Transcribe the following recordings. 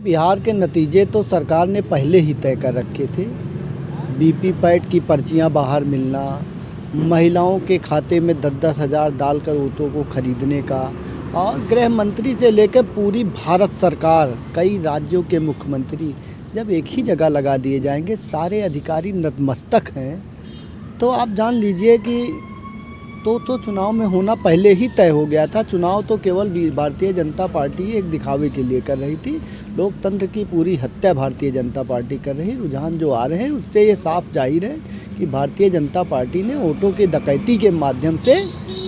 बिहार के नतीजे तो सरकार ने पहले ही तय कर रखे थे। वीवीपैट की पर्चियां बाहर मिलना, महिलाओं के खाते में 10-10 हज़ार डालकर वोटों को खरीदने का, और गृह मंत्री से लेकर पूरी भारत सरकार, कई राज्यों के मुख्यमंत्री जब एक ही जगह लगा दिए जाएंगे, सारे अधिकारी नतमस्तक हैं, तो आप जान लीजिए कि तो चुनाव में होना पहले ही तय हो गया था। चुनाव तो केवल भारतीय जनता पार्टी एक दिखावे के लिए कर रही थी। लोकतंत्र की पूरी हत्या भारतीय जनता पार्टी कर रही। रुझान जो आ रहे हैं उससे ये साफ जाहिर है कि भारतीय जनता पार्टी ने वोटों के डकैती के माध्यम से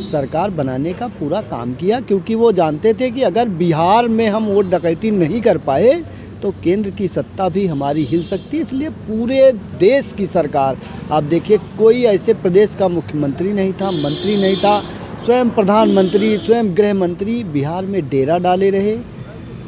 सरकार बनाने का पूरा काम किया, क्योंकि वो जानते थे कि अगर बिहार में हम वोट डकैती नहीं कर पाए तो केंद्र की सत्ता भी हमारी हिल सकती है। इसलिए पूरे देश की सरकार, आप देखिए, कोई ऐसे प्रदेश का मुख्यमंत्री नहीं था, मंत्री नहीं था, स्वयं प्रधानमंत्री, स्वयं गृह मंत्री बिहार में डेरा डाले रहे।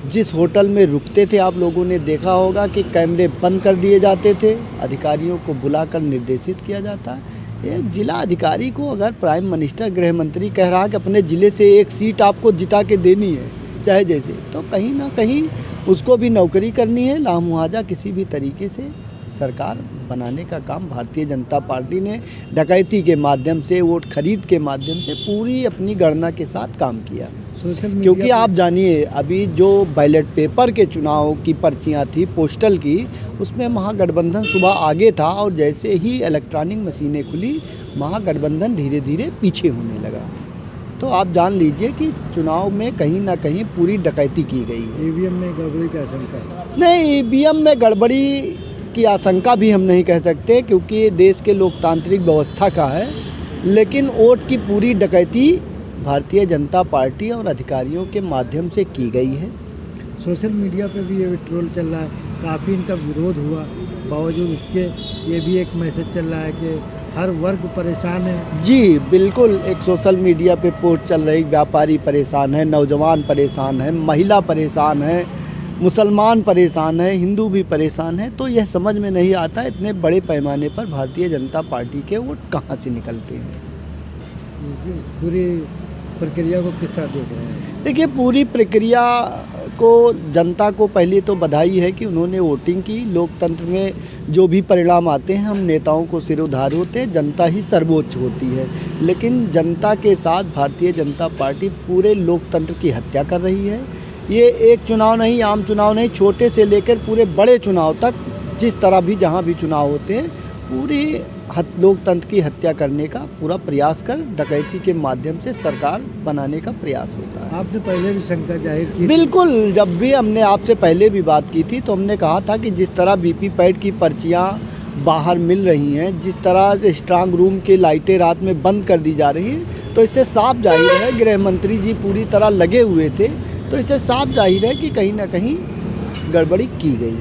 जिस होटल में रुकते थे, आप लोगों ने देखा होगा कि कैमरे बंद कर दिए जाते थे, अधिकारियों को बुलाकर निर्देशित किया जाता। एक जिला अधिकारी को अगर प्राइम मिनिस्टर, गृह मंत्री कह रहा है कि अपने ज़िले से एक सीट आपको जिता के देनी है चाहे जैसे, तो कहीं ना कहीं उसको भी नौकरी करनी है। लामुआवजा किसी भी तरीके से सरकार बनाने का काम भारतीय जनता पार्टी ने डकैती के माध्यम से, वोट खरीद के माध्यम से पूरी अपनी गणना के साथ काम किया। क्योंकि आप जानिए, अभी जो बैलेट पेपर के चुनाव की पर्चियां थी पोस्टल की, उसमें महागठबंधन सुबह आगे था, और जैसे ही इलेक्ट्रॉनिक मशीनें खुली, महागठबंधन धीरे धीरे पीछे होने लगा। तो आप जान लीजिए कि चुनाव में कहीं ना कहीं पूरी डकैती की गई। ईवीएम में गड़बड़ी की आशंका नहीं, ईवीएम में गड़बड़ी की आशंका भी हम नहीं कह सकते, क्योंकि ये देश के लोकतांत्रिक व्यवस्था का है। लेकिन वोट की पूरी डकैती भारतीय जनता पार्टी और अधिकारियों के माध्यम से की गई है। सोशल मीडिया पे भी ये ट्रोल चल रहा है, काफ़ी इनका विरोध हुआ, बावजूद उसके ये भी एक मैसेज चल रहा है कि हर वर्ग परेशान है। जी बिल्कुल, एक सोशल मीडिया पे पोस्ट चल रही, व्यापारी परेशान है, नौजवान परेशान है, महिला परेशान है, मुसलमान परेशान है, हिंदू भी परेशान है। तो यह समझ में नहीं आता इतने बड़े पैमाने पर भारतीय जनता पार्टी के वोट कहाँ से निकलते हैं। पूरी प्रक्रिया को किस तरह देख रहे हैं? देखिए, पूरी प्रक्रिया को जनता को पहले तो बधाई है कि उन्होंने वोटिंग की। लोकतंत्र में जो भी परिणाम आते हैं, हम नेताओं को सिरोधार होते हैं, जनता ही सर्वोच्च होती है। लेकिन जनता के साथ भारतीय जनता पार्टी पूरे लोकतंत्र की हत्या कर रही है। ये एक चुनाव नहीं, आम चुनाव नहीं, छोटे से लेकर पूरे बड़े चुनाव तक, जिस तरह भी जहाँ भी चुनाव होते हैं, पूरी लोकतंत्र की हत्या करने का पूरा प्रयास कर डकैती के माध्यम से सरकार बनाने का प्रयास होता है। आपने पहले भी शंका जाहिर की? बिल्कुल, जब भी हमने आपसे पहले भी बात की थी तो हमने कहा था कि जिस तरह वीवीपैट की पर्चियां बाहर मिल रही हैं, जिस तरह से स्ट्रांग रूम की लाइटें रात में बंद कर दी जा रही हैं, तो इससे साफ जाहिर है, गृह मंत्री जी पूरी तरह लगे हुए थे, तो इससे साफ जाहिर है कि कहीं ना कहीं गड़बड़ी की गई।